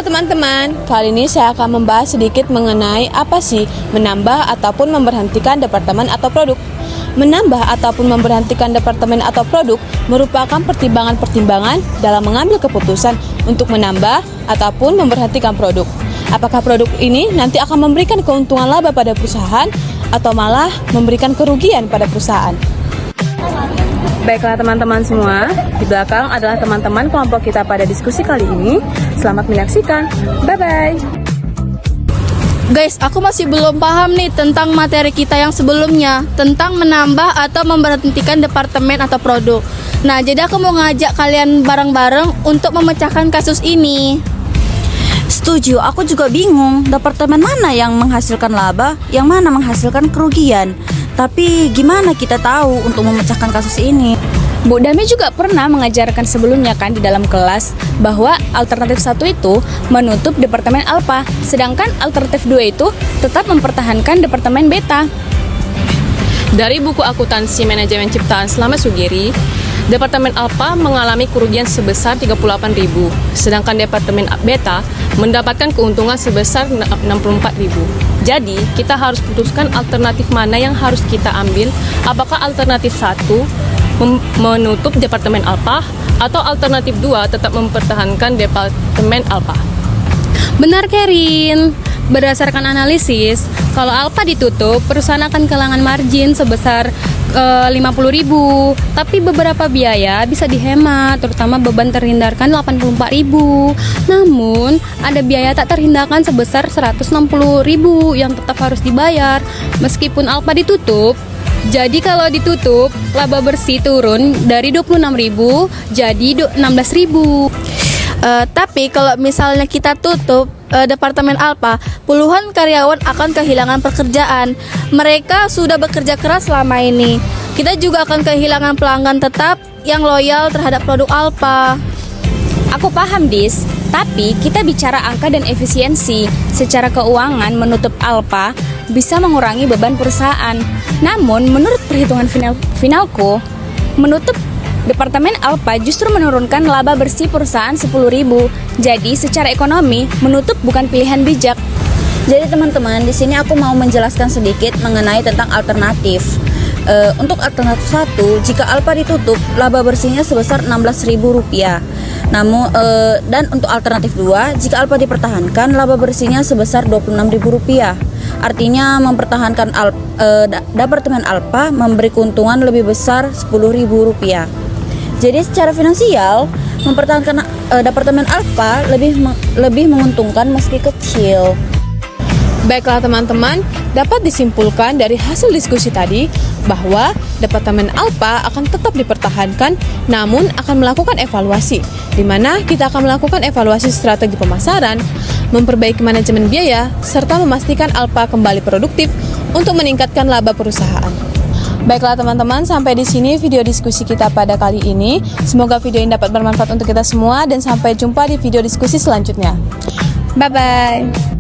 Teman-teman, kali ini saya akan membahas sedikit mengenai apa sih menambah ataupun memberhentikan departemen atau produk. Menambah ataupun memberhentikan departemen atau produk merupakan pertimbangan-pertimbangan dalam mengambil keputusan untuk menambah ataupun memberhentikan produk. Apakah produk ini nanti akan memberikan keuntungan laba pada perusahaan atau malah memberikan kerugian pada perusahaan? Baiklah teman-teman semua, di belakang adalah teman-teman kelompok kita pada diskusi kali ini. Selamat menyaksikan, bye-bye. Guys, aku masih belum paham nih tentang materi kita yang sebelumnya, tentang menambah atau memberhentikan departemen atau produk. Nah, jadi aku mau ngajak kalian bareng-bareng untuk memecahkan kasus ini. Setuju, aku juga bingung departemen mana yang menghasilkan laba, yang mana menghasilkan kerugian. Tapi gimana kita tahu untuk memecahkan kasus ini? Bu Dami juga pernah mengajarkan sebelumnya kan di dalam kelas bahwa alternatif 1 itu menutup departemen alfa, sedangkan alternatif 2 itu tetap mempertahankan departemen beta. Dari buku akuntansi manajemen ciptaan Slamet Sugiri, departemen alfa mengalami kerugian sebesar 38.000, sedangkan departemen beta mendapatkan keuntungan sebesar 64.000. Jadi, kita harus putuskan alternatif mana yang harus kita ambil. Apakah alternatif 1 menutup departemen alfa atau alternatif 2 tetap mempertahankan departemen alfa? Benar, Kerin. Berdasarkan analisis, kalau alfa ditutup, perusahaan akan kehilangan margin sebesar 50.000, tapi beberapa biaya bisa dihemat, terutama beban terhindarkan 84.000. Namun, ada biaya tak terhindarkan sebesar 160.000 yang tetap harus dibayar meskipun alfa ditutup. Jadi kalau ditutup, laba bersih turun dari 26.000 jadi 16.000. Tapi kalau misalnya kita tutup departemen alfa, puluhan karyawan akan kehilangan pekerjaan. Mereka sudah bekerja keras selama ini. Kita juga akan kehilangan pelanggan tetap yang loyal terhadap produk alfa. Aku paham, Dis, tapi kita bicara angka dan efisiensi. Secara keuangan, menutup alfa bisa mengurangi beban perusahaan. Namun, menurut perhitungan finalku, menutup departemen alfa justru menurunkan laba bersih perusahaan 10.000. Jadi, secara ekonomi, menutup bukan pilihan bijak. Jadi teman-teman, di sini aku mau menjelaskan sedikit mengenai tentang alternatif. Untuk alternatif 1, jika alfa ditutup, laba bersihnya sebesar Rp16.000. Namun dan untuk alternatif 2, jika alfa dipertahankan, laba bersihnya sebesar Rp26.000. Artinya mempertahankan departemen alfa memberi keuntungan lebih besar Rp10.000. Jadi secara finansial, mempertahankan departemen alfa lebih menguntungkan meski kecil. Baiklah teman-teman, dapat disimpulkan dari hasil diskusi tadi bahwa departemen alfa akan tetap dipertahankan, namun akan melakukan evaluasi, di mana kita akan melakukan evaluasi strategi pemasaran, memperbaiki manajemen biaya, serta memastikan alfa kembali produktif untuk meningkatkan laba perusahaan. Baiklah teman-teman, sampai di sini video diskusi kita pada kali ini. Semoga video ini dapat bermanfaat untuk kita semua dan sampai jumpa di video diskusi selanjutnya. Bye-bye.